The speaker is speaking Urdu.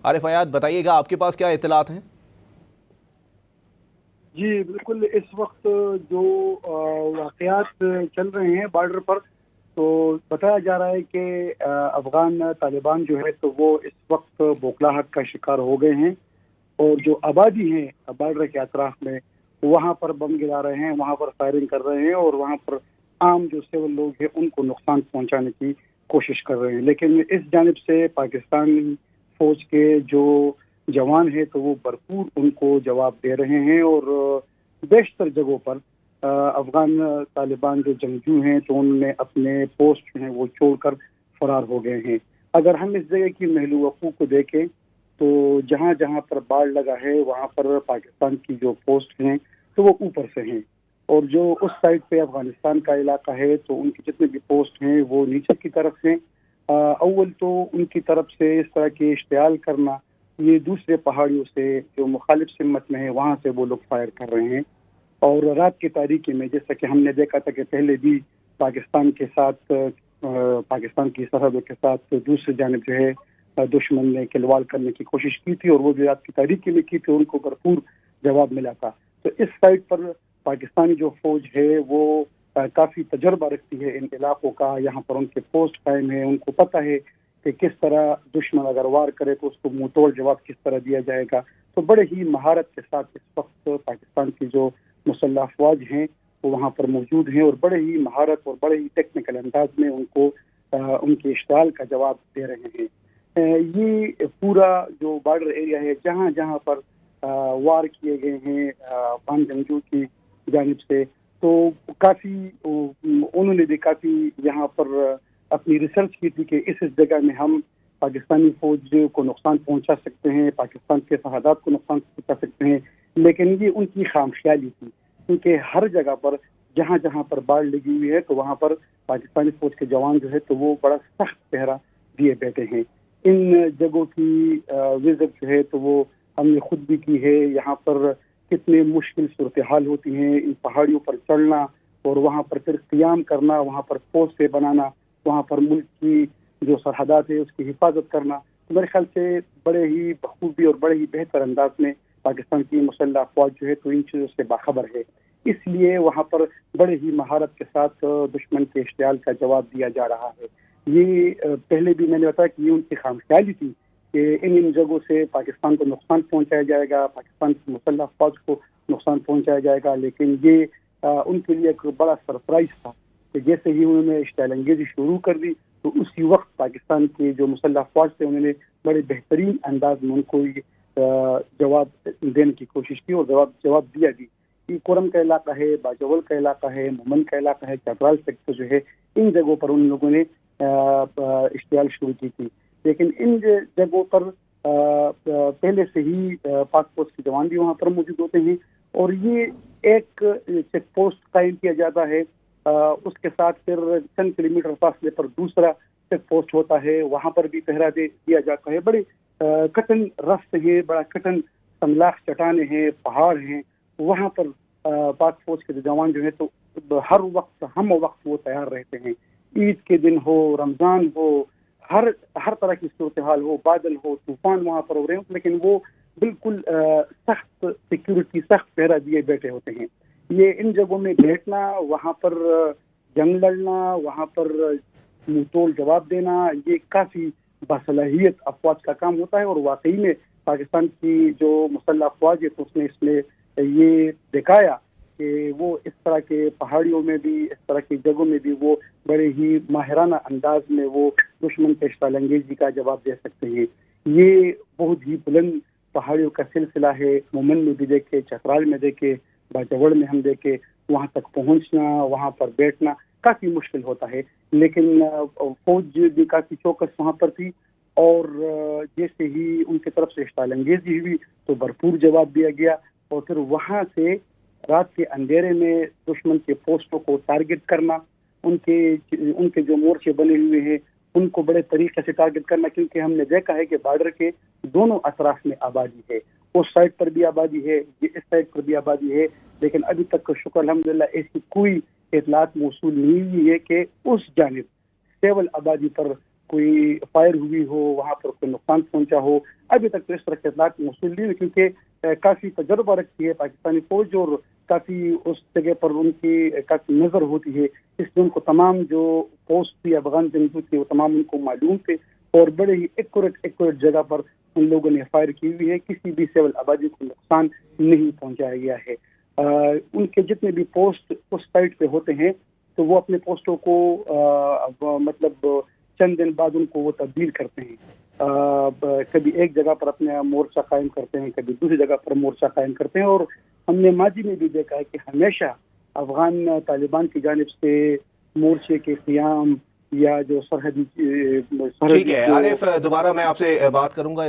عارف حیات بتائیے گا آپ کے پاس کیا اطلاعات ہیں؟ جی بالکل، اس وقت جو واقعات چل رہے ہیں بارڈر پر، تو بتایا جا رہا ہے کہ افغان طالبان جو ہے تو وہ اس وقت بوکھلاہٹ کا شکار ہو گئے ہیں، اور جو آبادی ہیں بارڈر کے اطراف میں وہاں پر بم گرا رہے ہیں، وہاں پر فائرنگ کر رہے ہیں، اور وہاں پر عام جو سول لوگ ہیں ان کو نقصان پہنچانے کی کوشش کر رہے ہیں۔ لیکن اس جانب سے پاکستانی فوج کے جو جوان ہیں تو وہ بھرپور ان کو جواب دے رہے ہیں، اور بیشتر جگہوں پر افغان طالبان جو جنگجو ہیں تو انہوں نے اپنے پوسٹ جو ہیں وہ چھوڑ کر فرار ہو گئے ہیں۔ اگر ہم اس جگہ کی محلو وقوع کو دیکھیں تو جہاں جہاں پر باڑ لگا ہے وہاں پر پاکستان کی جو پوسٹ ہیں تو وہ اوپر سے ہیں، اور جو اس سائڈ پہ افغانستان کا علاقہ ہے تو ان کی جتنے بھی پوسٹ ہیں وہ نیچے کی طرف ہیں۔ اول تو ان کی طرف سے اس طرح کے اشتعال کرنا، یہ دوسرے پہاڑیوں سے جو مخالف سمت میں ہے وہاں سے وہ لوگ فائر کر رہے ہیں، اور رات کی تاریکی میں جیسا کہ ہم نے دیکھا تھا کہ پہلے بھی پاکستان کے ساتھ پاکستان کی سرحدوں کے ساتھ دوسری جانب جو ہے دشمن نے کھلواڑ کرنے کی کوشش کی تھی، اور وہ بھی رات کی تاریکی میں کی تھی، ان کو بھرپور جواب ملا تھا۔ تو اس سائڈ پر پاکستانی جو فوج ہے وہ کافی تجربہ رکھتی ہے ان علاقوں کا، یہاں پر ان کے پوسٹ قائم ہے، ان کو پتہ ہے کہ کس طرح دشمن اگر وار کرے تو اس کو منہ توڑ جواب کس طرح دیا جائے گا۔ تو بڑے ہی مہارت کے ساتھ اس وقت پاکستان کی جو مسلح افواج ہیں وہ وہاں پر موجود ہیں، اور بڑے ہی مہارت اور بڑے ہی ٹیکنیکل انداز میں ان کو ان کے اشتعال کا جواب دے رہے ہیں۔ یہ پورا جو بارڈر ایریا ہے جہاں جہاں پر وار کیے گئے ہیں افغان جنگجو کی جانب سے، تو کافی انہوں نے بھی کافی یہاں پر اپنی ریسرچ کی تھی کہ اس جگہ میں ہم پاکستانی فوج کو نقصان پہنچا سکتے ہیں، پاکستان کے سرحدات کو نقصان پہنچا سکتے ہیں، لیکن یہ ان کی خام خیالی تھی، کیونکہ ہر جگہ پر جہاں جہاں پر باڑ لگی ہوئی ہے تو وہاں پر پاکستانی فوج کے جوان جو ہے تو وہ بڑا سخت پہرا دیے بیٹھے ہیں۔ ان جگہوں کی وزٹ جو ہے تو وہ ہم نے خود بھی کی ہے، یہاں پر کتنے مشکل صورتحال ہوتی ہیں، ان پہاڑیوں پر چڑھنا اور وہاں پر پھر قیام کرنا، وہاں پر پوسٹیں بنانا، وہاں پر ملک کی جو سرحدات ہے اس کی حفاظت کرنا، میرے خیال سے بڑے ہی بخوبی اور بڑے ہی بہتر انداز میں پاکستان کی مسلح افواج جو ہے تو ان چیزوں سے باخبر ہے، اس لیے وہاں پر بڑے ہی مہارت کے ساتھ دشمن کے اشتعال کا جواب دیا جا رہا ہے۔ یہ پہلے بھی میں نے بتایا کہ یہ ان کی خام خیالی تھی کہ ان جگہوں سے پاکستان کو نقصان پہنچایا جائے گا، پاکستان کی مسلح افواج کو نقصان پہنچایا جائے گا، لیکن یہ ان کے لیے ایک بڑا سرپرائز تھا کہ جیسے ہی انہوں نے اشتعال انگیزی شروع کر دی تو اسی وقت پاکستان کی جو مسلح افواج تھے انہوں نے بڑے بہترین انداز میں ان کو جواب دینے کی کوشش کی، اور جواب دیا بھی۔ یہ کورم کا علاقہ ہے، باجول کا علاقہ ہے، مومن کا علاقہ ہے، چترال سیکٹر جو ہے، ان جگہوں پر ان لوگوں نے اشتعال شروع کی تھی، لیکن ان جگہوں پر پہلے سے ہی پاک فوج کے جوان بھی وہاں پر موجود ہوتے ہیں، اور یہ ایک چیک پوسٹ قائم کیا جاتا ہے، اس کے ساتھ پھر چند کلومیٹر فاصلے پر دوسرا چیک پوسٹ ہوتا ہے، وہاں پر بھی پہرا دیا جاتا ہے۔ بڑے کٹن راستے ہیں، بڑا کٹن سملاخ چٹانیں ہیں، پہاڑ ہیں، وہاں پر پاک فوج کے جوان جو ہے تو ہر وقت ہم وقت وہ تیار رہتے ہیں، عید کے دن ہو، رمضان ہو، ہر طرح کی صورتحال ہو، بادل ہو، طوفان وہاں پر ہو رہے ہوں، لیکن وہ بالکل سخت سیکیورٹی، سخت پہرا دیے بیٹھے ہوتے ہیں۔ یہ ان جگہوں میں بیٹھنا، وہاں پر جنگ لڑنا، وہاں پر منہ توڑ جواب دینا، یہ کافی باصلاحیت افواج کا کام ہوتا ہے، اور واقعی میں پاکستان کی جو مسلح افواج ہے تو اس نے اس میں یہ دکھایا کہ وہ اس طرح کے پہاڑیوں میں بھی، اس طرح کی جگہوں میں بھی وہ بڑے ہی ماہرانہ انداز میں وہ دشمن کے اشتعال انگیزی کا جواب دے سکتے ہیں۔ یہ بہت ہی بلند پہاڑیوں کا سلسلہ ہے، مومن میں بھی دیکھے، چترال میں دیکھے، باجوڑ میں ہم دیکھے، وہاں تک پہنچنا، وہاں پر بیٹھنا کافی مشکل ہوتا ہے، لیکن فوج بھی کافی چوکس وہاں پر تھی، اور جیسے ہی ان کی طرف سے اشتعال انگیزی ہوئی تو بھرپور جواب دیا گیا، اور پھر وہاں سے رات کے اندھیرے میں دشمن کے پوسٹوں کو ٹارگٹ کرنا، ان کے جو مورچے بنے ہوئے ہیں ان کو بڑے طریقے سے ٹارگٹ کرنا، کیونکہ ہم نے دیکھا ہے کہ بارڈر کے دونوں اطراف میں آبادی ہے، اس سائڈ پر بھی آبادی ہے، اس سائڈ پر بھی آبادی ہے، لیکن ابھی تک شکر الحمدللہ ایسی کوئی اطلاعات موصول نہیں ہوئی ہے کہ اس جانب سیول آبادی پر کوئی فائر ہوئی ہو، وہاں پر کوئی نقصان پہنچا ہو. ابھی تک تو اس طرح کے اطلاعات موصول نہیں ہوئی، کیونکہ کافی تجربہ رکھتی ہے پاکستانی فوج اور کافی اس جگہ پر ان کی کافی نظر ہوتی ہے، اس لیے ان کو تمام جو پوسٹ تھی افغان جنگجو تھے وہ تمام ان کو معلوم تھے اور بڑے ہی ایکوریٹ جگہ پر ان لوگوں نے فائر کی ہوئی ہے. کسی بھی سول آبادی کو نقصان نہیں پہنچایا گیا ہے. ان کے جتنے بھی پوسٹ اس سائٹ پہ ہوتے ہیں تو وہ اپنے پوسٹوں کو مطلب چند دن بعد ان کو وہ تبدیل کرتے ہیں. کبھی ایک جگہ پر اپنا مورچہ قائم کرتے ہیں، کبھی دوسری جگہ پر مورچہ قائم کرتے ہیں. اور ہم نے ماضی میں بھی دیکھا ہے کہ ہمیشہ افغان طالبان کی جانب سے مورچے کے قیام یا جو ٹھیک ہے عارف، دوبارہ میں آپ سے بات کروں گا